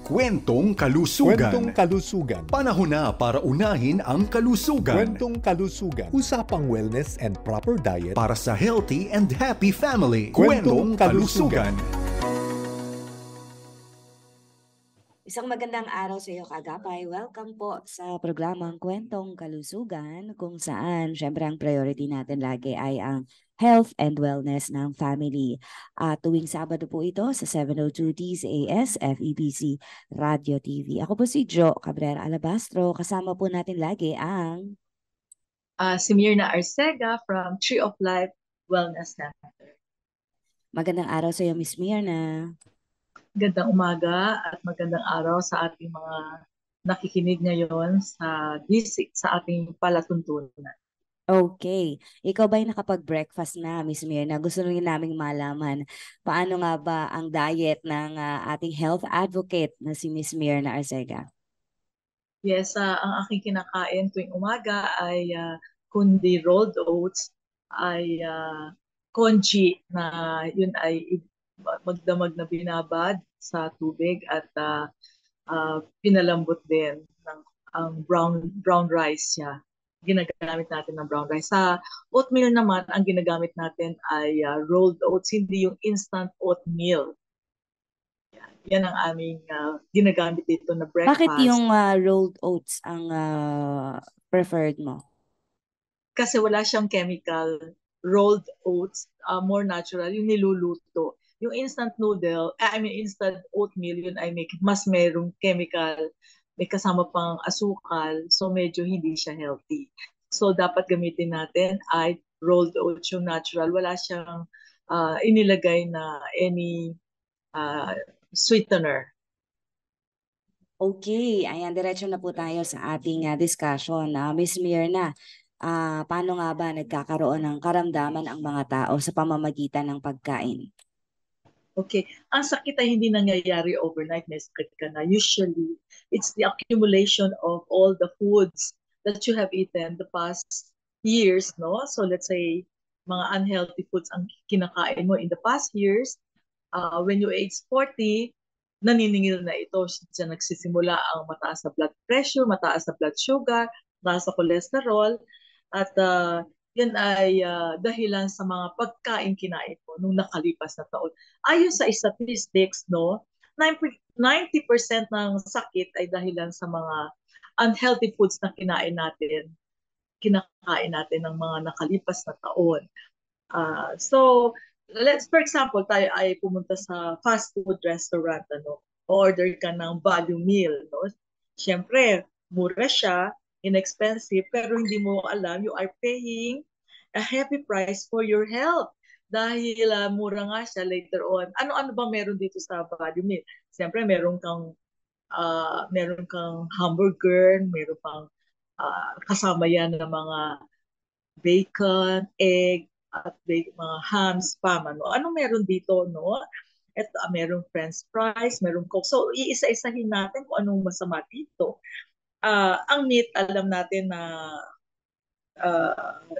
Kwentong Kalusugan. Kwentong Kalusugan. Panahon na para unahin ang kalusugan. Kwentong Kalusugan. Usapang wellness and proper diet Para sa healthy and happy family. Kwentong Kalusugan. Isang magandang araw sa iyo, Kagapay. Welcome po sa programang Kwentong Kalusugan, kung saan syempre ang priority natin lagi ay ang health and wellness ng family. Tuwing Sabado po ito sa 7:02 DZAS FEBC Radio TV. Ako po si Jo Cabrera Alabastro. Kasama po natin lagi ang si Mirna Arcega from Tree of Life Wellness Center. Magandang araw sa iyo, Miss Mirna. Gandang umaga at magandang araw sa ating mga nakikinig ngayon sa DISIC, sa ating palatuntunan. Okay. Ikaw ba'y nakapag-breakfast na, Miss Mirna? Gusto rin naming malaman paano nga ba ang diet ng ating health advocate na si Miss Mirna Arcega? Yes, ang aking kinakain tuwing umaga ay kundi rolled oats, ay congee na yun ay magdamag na binabad sa tubig at pinalambot din ng brown rice siya. Ginagamit natin ng brown rice. Sa oatmeal naman, ang ginagamit natin ay rolled oats, hindi yung instant oatmeal. Yan ang aming ginagamit dito na breakfast. Bakit yung rolled oats ang preferred mo? Kasi wala siyang chemical. Rolled oats, more natural, yung niluluto. Yung instant instant oatmeal, yun ay mas merong chemical, may kasama pang asukal, so medyo hindi siya healthy. So dapat gamitin natin ay rolled oats, yung natural. Wala siyang inilagay na any sweetener. Okay, ayan, diretso na po tayo sa ating discussion. Miss Mirna, paano nga ba nagkakaroon ng karamdaman ang mga tao sa pamamagitan ng pagkain? Okay. Ang sakit ay hindi nangyayari overnight, may sakit ka na. Usually, it's the accumulation of all the foods that you have eaten the past years, no? So let's say, mga unhealthy foods ang kinakain mo in the past years. When you age 40, naniningil na ito. Diyan nagsisimula ang mataas na blood pressure, mataas na blood sugar, mataas na cholesterol, at yan ay dahilan sa mga pagkain kinain mo nung nakalipas na taon. Ayon sa statistics, no, 90% ng sakit ay dahilan sa mga unhealthy foods na kinakain natin ng mga nakalipas na taon. So, for example, tayo ay pumunta sa fast food restaurant, order ka ng value meal, no? Siyempre, mura siya, inexpensive, pero hindi mo alam, you are paying a heavy price for your health. Dahil mura nga siya later on. Ano-ano ba meron dito sa value meal? Siyempre, meron kang hamburger, meron kang kasama yan ng mga bacon, egg, at mga ham, spam. Ano meron dito, no? Ito, merong french fries, merong coke. So, iisa-isahin natin kung anong masama dito. Ang meat, alam natin na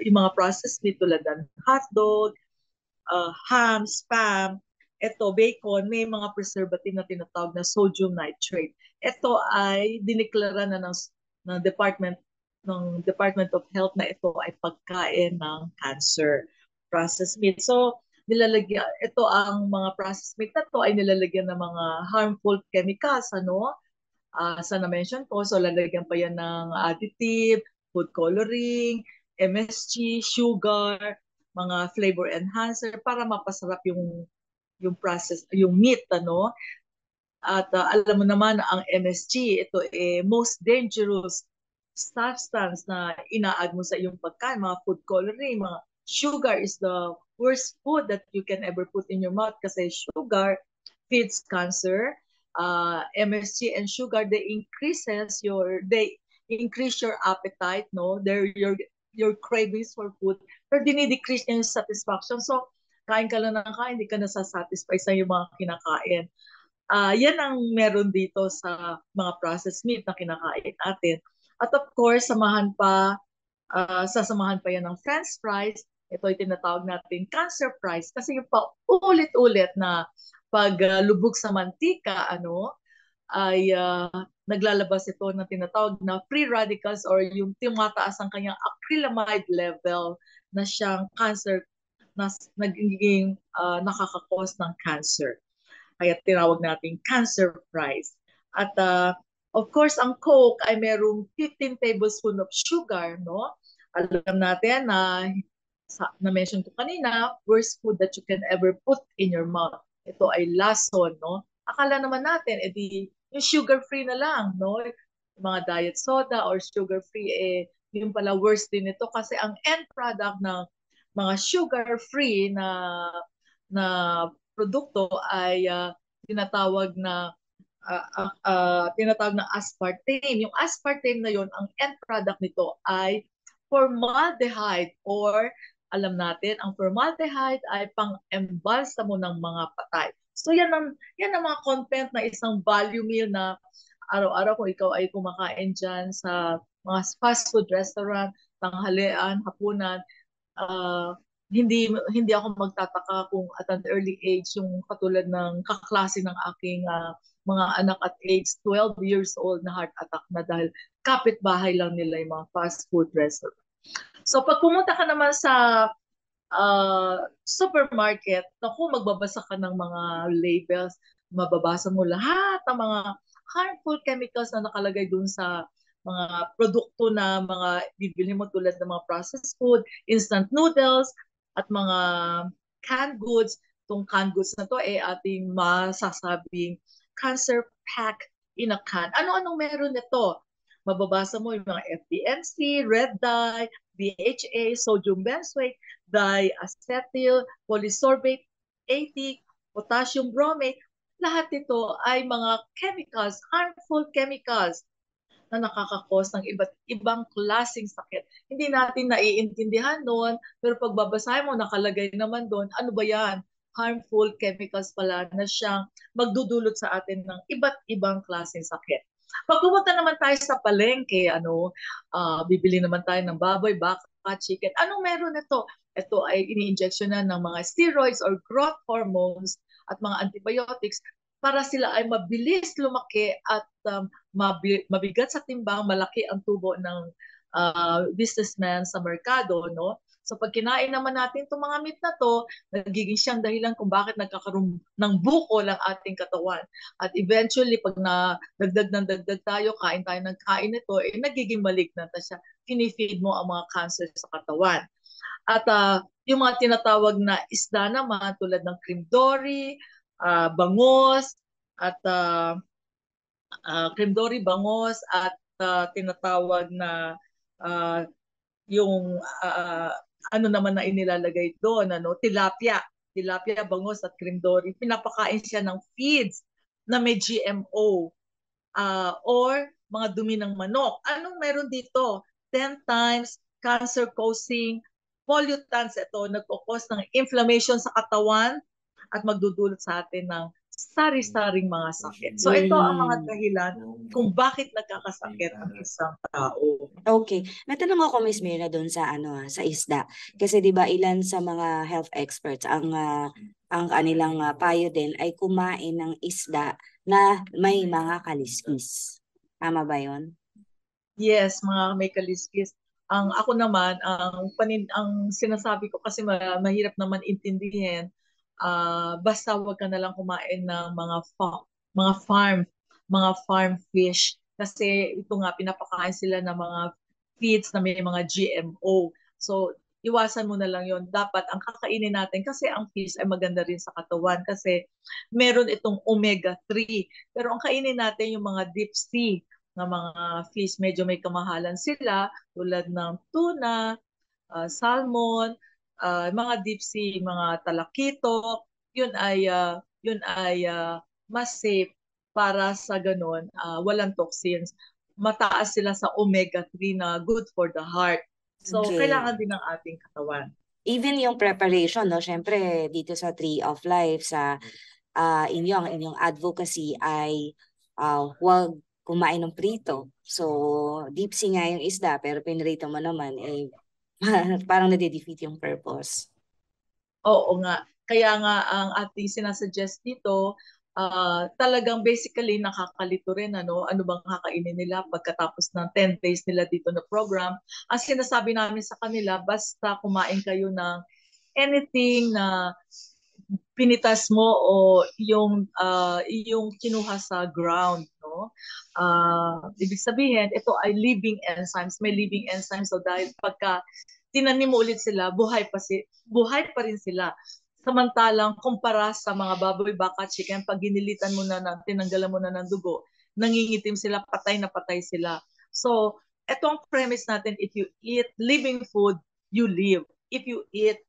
yung mga processed meat tulad ng hotdog, ham, spam, ito, bacon, may mga preservative na tinatawag na sodium nitrate. Ito ay dineklara na ng Department of Health na ito ay pagkain ng cancer, processed meat. So, ito ang mga processed meat na ito ay nilalagyan ng mga harmful chemicals, sa na-mention ko, so lalagyan pa yan ng additive, food coloring, MSG, sugar, mga flavor enhancer para mapasarap yung process, yung meat, At alam mo naman ang MSG, ito most dangerous substance na ina-add mo sa iyong pagkain, mga food coloring, mga sugar is the worst food that you can ever put in your mouth kasi sugar feeds cancer. MSG and sugar, they increase your appetite, no? Your cravings for food, pero dinidecrease niya yung satisfaction. So, kain ka lang ng kain, hindi ka nasasatisfy sa yung mga kinakain. Yan ang meron dito sa mga processed meat na kinakain natin. At of course, sasamahan pa yan ng french fries. Ito ay tinatawag natin cancer fries kasi yung pa ulit-ulit na paglubog sa mantika, ay naglalabas ito na tinatawag na free radicals or yung tumataas ang kanyang acrylamide level na siyang cancer na nagiging nakakakos ng cancer. Kaya tinawag natin cancer price. At of course, ang Coke ay merong 15 tablespoon of sugar, no? Alam natin na mention ko kanina, worst food that you can ever put in your mouth. Ito ay lason, no? Akala naman natin, edi yung sugar-free na lang, no? Yung mga diet soda or sugar-free, yung pala worst din ito kasi ang end product ng mga sugar-free na produkto ay tinatawag na aspartame. Yung aspartame na yon, ang end product nito ay formaldehyde or alam natin, ang formaldehyde ay pang-embalsamo ng mga patay. So yan ang mga content na isang value meal na araw-araw kung ikaw ay kumakain dyan sa mga fast food restaurant, tanghalian, hapunan, hindi ako magtataka kung at an early age yung katulad ng kaklase ng aking mga anak at age 12 years old na heart attack na dahil kapitbahay lang nila yung mga fast food restaurant. So pag pumunta ka naman sa supermarket, naku, magbabasa ka ng mga labels, mababasa mo lahat ng mga harmful chemicals na nakalagay dun sa mga produkto na mga bibili mo tulad ng mga processed food, instant noodles, at mga canned goods. Itong canned goods na to ating masasabing cancer pack in a can. Ano-anong meron nito? Mababasa mo yung mga FDMC, red dye, BHA, sodium benzoate, diacetyl, polysorbate, ATIC, potassium bromate. Lahat ito ay mga chemicals, harmful chemicals na nakakakos ng iba't ibang klaseng sakit. Hindi natin naiintindihan doon, pero pag babasahin mo, nakalagay naman doon, ano ba yan? Harmful chemicals pala na siyang magdudulot sa atin ng iba't ibang klaseng sakit. Pag pumunta naman tayo sa palengke, bibili naman tayo ng baboy, baka, chicken. Anong meron ito? Ito ay ini-injectionan ng mga steroids or growth hormones at mga antibiotics para sila ay mabilis lumaki at mabigat sa timbang, malaki ang tubo ng businessman sa merkado, no? So pag kinain naman natin itong mga meat na to, nagiging siyang dahilan kung bakit nagkakaroon ng bukol ang ating katawan. At eventually, pag dagdag ng dagdag tayo, kain tayo ng kain ito, nagiging malignant na siya. Kinifeed mo ang mga cancer sa katawan. At yung mga tinatawag na isda naman, tulad ng cream dory, bangos, at cream dory, bangos, at tinatawag na yung ano naman na inilalagay doon, tilapia, bangos at cream dory. Pinapakain siya ng feeds na may GMO or mga dumi ng manok. Anong meron dito? 10 times cancer-causing pollutants. Ito, nagkukos ng inflammation sa katawan at magdudulot sa atin ng sari-saring mga sakit. So ito ang mga dahilan kung bakit nagkakasakit ang isang tao. Okay. May tanong ako, Miss Mira, doon sa sa isda. Kasi 'di ba ilan sa mga health experts ang kanilang payo din ay kumain ng isda na may mga kaliskis. Tama ba 'yon? Yes, mga may kaliskis. Ako naman, ang sinasabi ko kasi mahirap naman intindihin, basta wag ka na lang kumain ng mga farm fish kasi ito nga pinapakain sila ng mga feeds na may mga GMO. So iwasan mo na lang yon. Dapat ang kakainin natin kasi ang fish ay maganda rin sa katawan kasi meron itong omega-3. Pero ang kainin natin yung mga deep sea na mga fish, medyo may kamahalan sila tulad ng tuna, salmon, mga deep sea, mga talakito, yun ay mas safe para sa ganun, walang toxins. Mataas sila sa omega-3 na good for the heart. So, kailangan din ng ating katawan. Even yung preparation, no? Syempre, dito sa Tree of Life, sa inyong advocacy ay huwag kumain ng prito. So, deep sea nga yung isda, pero pinrito mo naman, parang nade-defeat yung purpose. Oo nga. Kaya nga ang ating sinasuggest dito, talagang basically nakakalito rin ano bang kakainin nila pagkatapos ng 10 days nila dito na program. Ang sinasabi namin sa kanila, basta kumain kayo ng anything na pinitas mo o yung kinuha sa ground, no? Ibig sabihin, ito ay living enzymes, may living enzymes, so dahil pagka tinanim mo ulit sila, buhay pa rin sila. Samantalang kumpara sa mga baboy, baka, chicken, pag ginilitan mo tinanggalan mo na ng dugo, nangingitim sila, patay na patay sila. So, ito ang premise natin: if you eat living food, you live. If you eat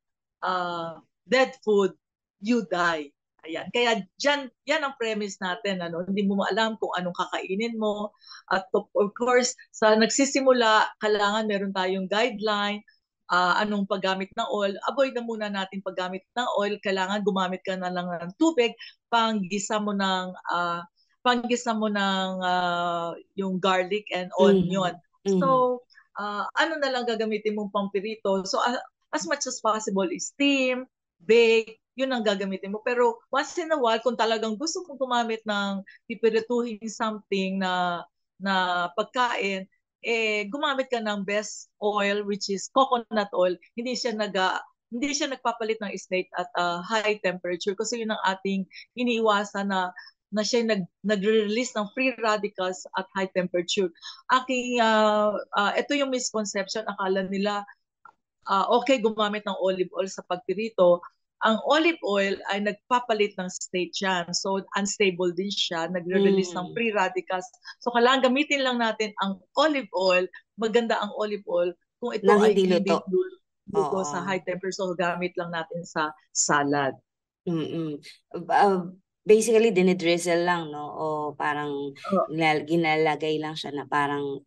dead food, you die. Ayan. Kaya yan ang premise natin. Hindi mo alam kung anong kakainin mo. At of course, sa nagsisimula, kailangan meron tayong guideline, anong paggamit ng oil. Avoid na muna natin paggamit ng oil. Kailangan gumamit ka na lang ng tubig, panggisa mo ng yung garlic and onion. So, ano na lang gagamitin mong pampirito. So, as much as possible, steam, bake, yun ang gagamitin mo. Pero once in a while, kung talagang gusto mong gumamit ng pipirituhin something na pagkain, gumamit ka ng best oil, which is coconut oil. Hindi siya nagpapalit ng state at high temperature, kasi yun ang ating iniiwasan na siya nagre-release ng free radicals at high temperature. Ito yung misconception, akala nila okay gumamit ng olive oil sa pagpirito. Ang olive oil ay nagpapalit ng state yan. So, unstable din siya. Nagre-release ng free radicals. So, kailangan gamitin lang natin ang olive oil. Maganda ang olive oil kung ito Nang ay hindi luto. luto sa high temperature. So, gamit lang natin sa salad. Basically, dinidrizzle lang, no? O parang ginalagay lang siya na parang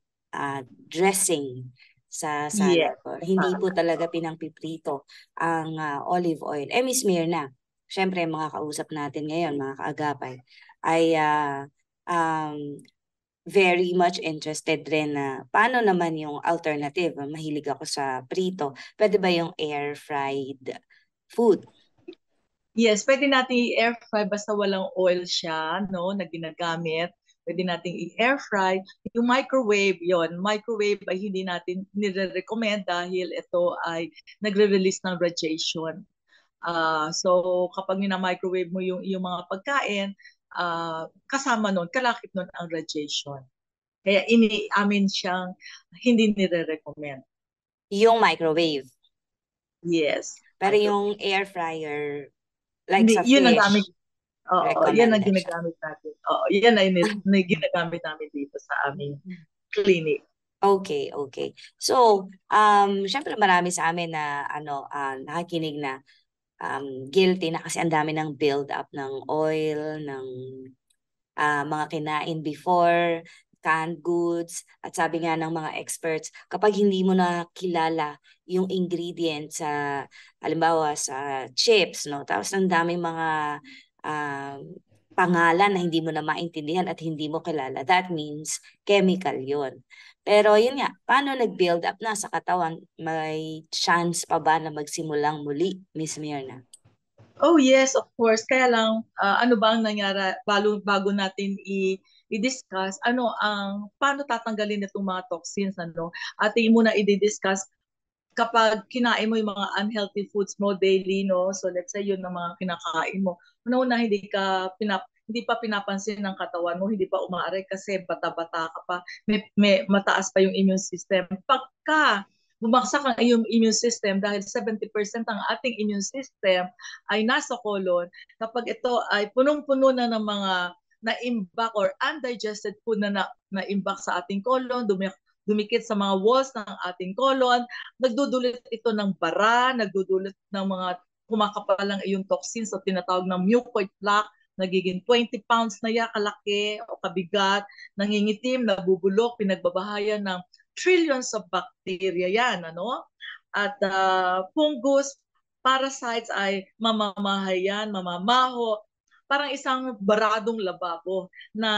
dressing sa salad. Yes. Hindi po talaga pinangpiprito ang olive oil. Miss Mirna, syempre mga kausap natin ngayon, mga kaagapay, ay very much interested rin na paano naman yung alternative. Mahilig ako sa prito. Pwede ba yung air-fried food? Yes, pwede natin i-air fry basta walang oil siya, no, na ginagamit. Pwede nating i-air fry. Yung microwave, microwave ay hindi natin nire-recommend dahil ito ay nagre-release ng radiation. So kapag microwave mo yung mga pagkain, kasama nun, kalakip nun ang radiation. Kaya amin siyang hindi nire-recommend. Yung microwave? Yes. Pero yung air fryer, like sa yun fish, ang aming yan ang ginagamit natin. Yan ay ginagamit namin dito sa aming clinic. Okay. So, syempre marami sa amin na nakikinig na guilty na kasi ang dami ng build up ng oil, ng mga kinain before, canned goods, at sabi nga ng mga experts, kapag hindi mo na kilala yung ingredients sa, halimbawa sa chips, no? Tapos ang daming mga pangalan na hindi mo na maintindihan at hindi mo kilala, that means chemical yun. Pero yun nga, paano nag-build up na sa katawan? May chance pa ba na magsimulang muli, Miss Mirna? Oh yes, of course. Kaya lang, ano ba ang nangyari bago natin i-discuss paano tatanggalin itong mga toxins, ating muna i-discuss kapag kinain mo yung mga unhealthy foods mo daily, no? So let's say yun ang mga kinakain mo. Una-una hindi pa pinapansin ng katawan mo, hindi pa umaaray kasi bata-bata ka pa, may mataas pa yung immune system. Pagka bumagsak ang iyong immune system, dahil 70% ang ating immune system ay nasa colon, kapag ito ay punong-puno na ng mga na-imbak or undigested food na na-imbak sa ating colon, dumikit sa mga walls ng ating colon, nagdudulot ito ng bara, nagdudulot ng mga kumakapal lang iyong toxins o tinatawag ng mucoid plaque, nagiging 20 pounds na kalaki o kabigat, nangingitim, nabubulok, pinagbabahayan ng trillions of bacteria yan, At fungus, parasites ay mamamahayan, mamamaho, parang isang baradong lababo na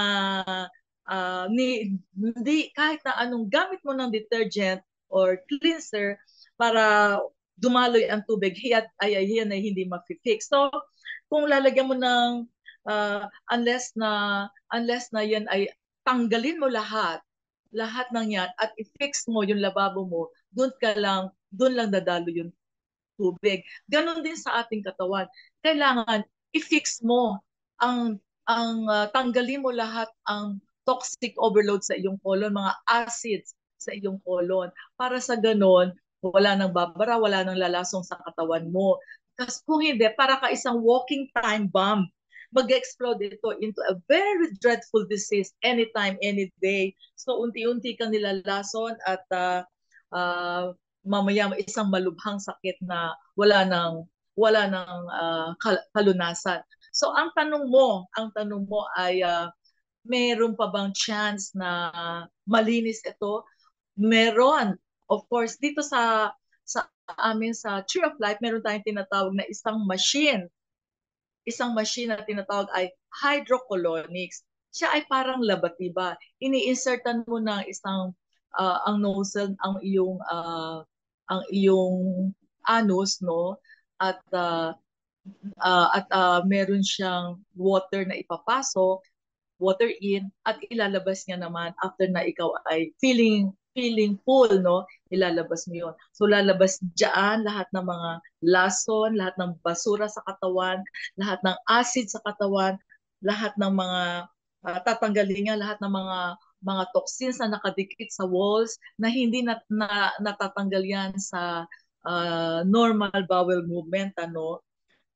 hindi kahit na anong gamit mo ng detergent or cleanser para dumaloy ang tubig, yan ay hindi ma-fix. So, kung lalagyan mo ng unless na yan ay tanggalin mo lahat ng yan at i-fix mo yung lababo mo, doon lang dadalo yung tubig. Ganon din sa ating katawan. Kailangan i-fix mo tanggalin mo lahat ang toxic overload sa iyong colon, mga acids sa iyong colon. Para sa ganon, wala nang babara, wala nang lalasong sa katawan mo. Kasi kung hindi, para ka isang walking time bomb. Mag-explode ito into a very dreadful disease anytime, any day. So unti-unti kang nilalason at mamaya isang malubhang sakit na wala nang kalunasan. So ang tanong mo ay meron pa bang chance na malinis ito? Meron. Of course, dito sa amin sa Tree of Life, meron tayong tinatawag na isang machine na tinatawag ay hydrocolonics. Siya ay parang labatiba. Ini-insertan mo ng ang nozzle, ang iyong anus, no? At meron siyang water na ipapasok, water in, at ilalabas niya naman after na ikaw ay feeling full, no? Ilalabas mo yun. So lalabas diyan lahat ng mga lason, lahat ng basura sa katawan, lahat ng acid sa katawan, lahat ng mga tatanggalin niya lahat ng mga toxins na nakadikit sa walls na hindi natatanggal yan sa normal bowel movement, ano?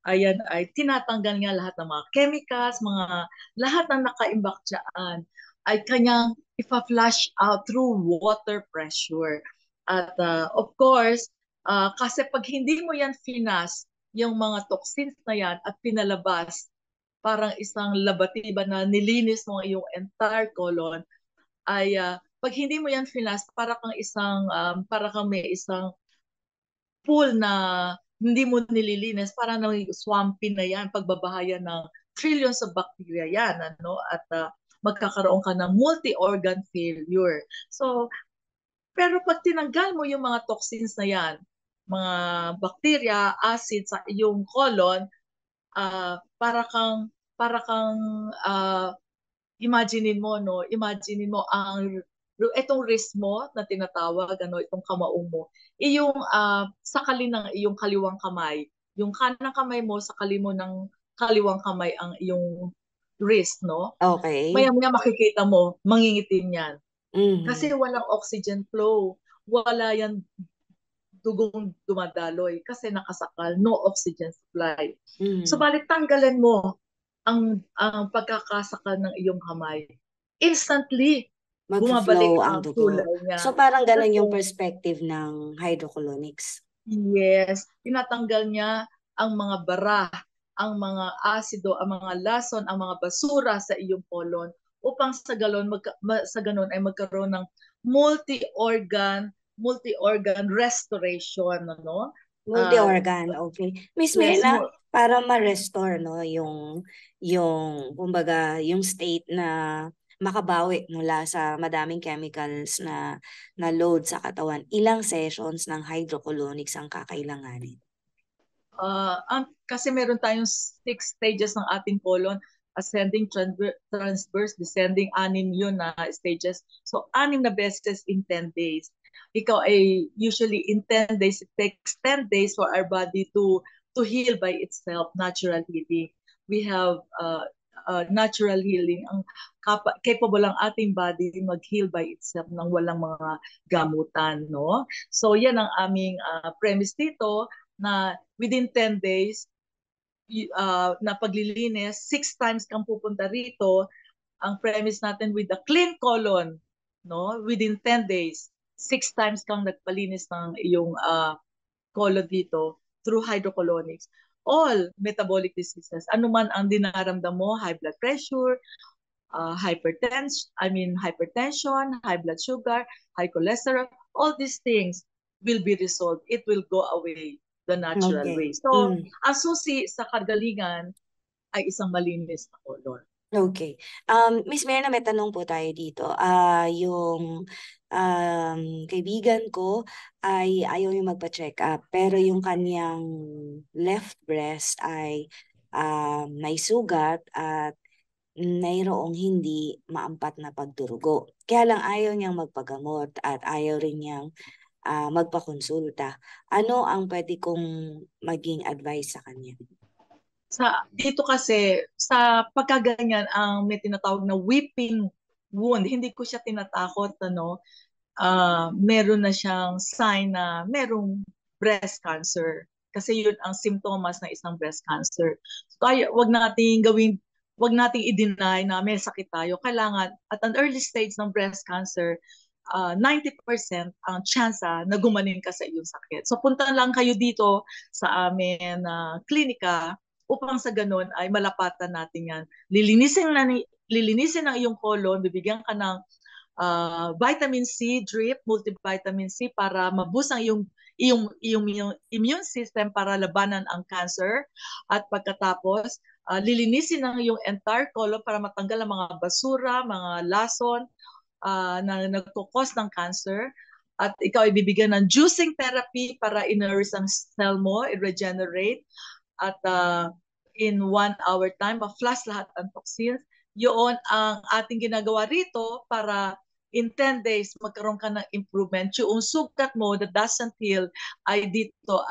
Ayan ay tinatanggal niya lahat ng mga chemicals, lahat ng nakaimbak dyan ay kanyang ipa-flush out through water pressure. At of course, kasi pag hindi mo yan finas, yung mga toxins na yan at pinalabas, parang isang labatiba na nilinis mo yung entire colon, ay pag hindi mo yan finas, para kang may isang pool na hindi mo nililinis, para na swampy na yan, pagbabahayan ng trillions of bacteria yan, ano? At magkakaroon ka ng multi-organ failure. So, pero pag tinanggal mo yung mga toxins na yan, mga bacteria, acid sa iyong colon, para kang imaginein mo ang itong wrist mo na tinatawag, itong kamaong mo, iyong sakali ng iyong kaliwang kamay, yung kanang kamay mo, sakali mo ng kaliwang kamay ang iyong wrist, no? Okay. Maya-maya makikita mo, mangingitim yan. Mhm. Kasi walang oxygen flow. Wala yan dugong dumadaloy kasi nakasakal, no oxygen supply. Mhm. So balik tanggalin mo ang pagkakasakal ng iyong kamay. Instantly, bumabalik Mag-flow ang ang dugo. kulay niya. So parang ganun yung Kasi, perspective ng hydrocolonics. yes, tinatanggal niya ang mga bara, ang mga asido, ang mga lason, ang mga basura sa iyong colon upang sa ganon ay magkaroon ng multi-organ restoration, no? Multi-organ, okay. Miss Yes, Mirna, para ma-restore, no, kumbaga, yung state na makabawi mula sa madaming chemicals na load sa katawan, ilang sessions ng hydrocolonics ang kakailanganin? kasi meron tayong 6 stages ng ating colon, ascending, transverse, descending, 6 yun na stages. So 6 na beses in 10 days. Ikaw ay usually in 10 days, it takes 10 days for our body to heal by itself, natural healing. We have natural healing. Capable ang ating body mag-heal by itself nang walang mga gamutan, no? So yan ang aming premise dito, na within 10 days na paglilinis, 6 times kang pupunta rito. Ang premise natin with a clean colon, no? Within 10 days, 6 times kang nagpalinis ng iyong colon dito through hydrocolonics. All metabolic diseases, ano man ang dinaramdam mo, high blood pressure, hypertension, high blood sugar, high cholesterol, all these things will be resolved. It will go away the natural way. So, ang susi sa kagalingan ay isang malinis na colon. Okay. Miss Mirna, may tanong po tayo dito. Yung kaibigan ko ay ayaw yung magpa-check up, pero yung kanyang left breast ay may sugat at mayroong hindi maampat na pagdurugo. Kaya lang ayaw niyang magpagamot at ayaw rin niyang magpakonsulta. Ano ang pwede kong maging advice sa kanya? Dito kasi, sa pagkaganyan, ang may tinatawag na weeping wound, hindi ko siya tinatakot, meron na siyang sign na merong breast cancer. Kasi yun ang simptomas ng isang breast cancer. So, wag nating i-deny na may sakit tayo. Kailangan, at an early stage ng breast cancer, 90% ang tsansa na gumaling ka sa iyong sakit. So punta lang kayo dito sa amin klinika upang sa ganun ay malapatan natin yan. Lilinisin ang iyong colon, bibigyan ka ng vitamin C drip, multivitamin C para maboost ang iyong immune system para labanan ang cancer. At pagkatapos, lilinisin ang iyong entire colon para matanggal ang mga basura, mga lason na nagkukos ng cancer. At ikaw ay bibigyan ng juicing therapy para i-nourish ang cell mo, i-regenerate. At in 1 hour time, ma-flush lahat ang toxins. Yun ang ating ginagawa rito para in 10 days magkaroon ka ng improvement. Yung sugat mo that doesn't heal ay dito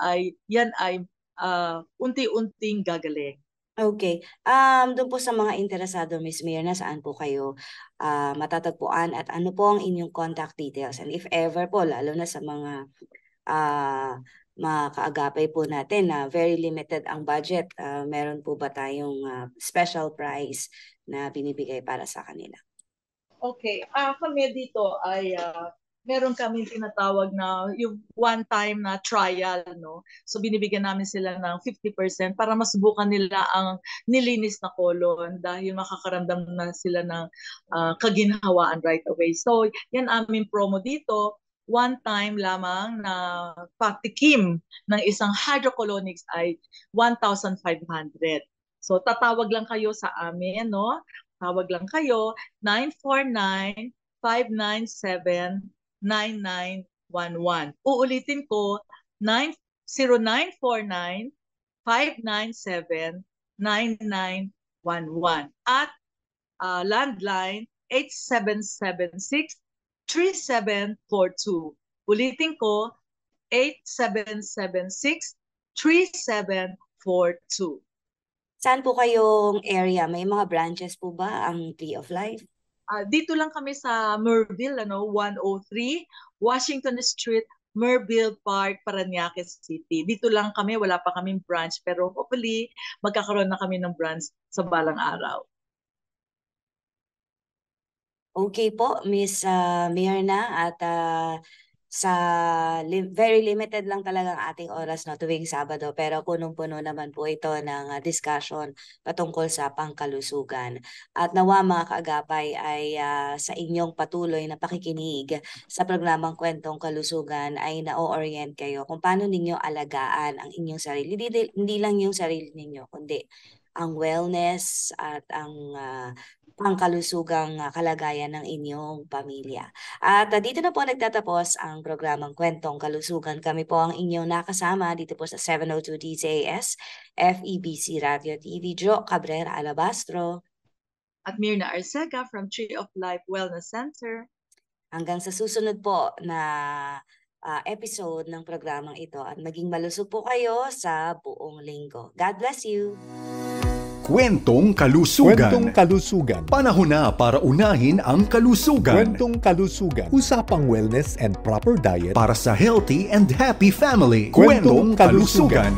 yan ay unti-unting gagaling. Okay. Doon po sa mga interesado, Ms. Mirna, saan po kayo matatagpuan at ano po ang inyong contact details? And if ever po, lalo na sa mga kaagapay po natin na very limited ang budget, meron po ba tayong special price na binibigay para sa kanila? Okay. Kami dito ay meron kami tinatawag na yung one-time na trial, no? So binibigyan namin sila ng 50% para masubukan nila ang nilinis na colon dahil makakaramdam na sila ng kaginhawaan right away. So yan aming promo dito. One time lamang na patikim ng isang hydrocolonics ay 1,500. So tatawag lang kayo sa amin, no? Tawag lang kayo 949-597-9911. Uulitin ko, 0949-597-9911. At landline 8776-3742. Ulitin ko, 8776-3742. Saan po kayong area? May mga branches po ba ang Tree of Life? Dito lang kami sa Merville, 103 Washington Street, Merville Park, Parañaque City. Dito lang kami, wala pa kaming branch, pero hopefully magkakaroon na kami ng branch sa balang araw. Okay po, Miss Mirna, at very limited lang talagang ating oras tuwing Sabado, pero punong-puno naman po ito ng discussion patungkol sa pangkalusugan. At nawa mga kaagapay ay sa inyong patuloy na pakikinig sa programang Kwentong Kalusugan ay na-orient kayo kung paano ninyo alagaan ang inyong sarili. Hindi lang yung sarili ninyo, kundi ang wellness at ang pangkalusugang kalagayan ng inyong pamilya. At dito na po nagtatapos ang programang Kwentong Kalusugan. Kami po ang inyong nakasama dito po sa 702 DZAS, FEBC Radio TV, Jo Cabrera Alabastro. At Mirna Arcega from Tree of Life Wellness Center. Hanggang sa susunod po na episode ng programang ito at maging malusog po kayo sa buong linggo. God bless you! Kwentong Kalusugan. Kwentong Kalusugan. Panahon na para unahin ang kalusugan. Kwentong Kalusugan. Usapang wellness and proper diet para sa healthy and happy family. Kwentong Kalusugan.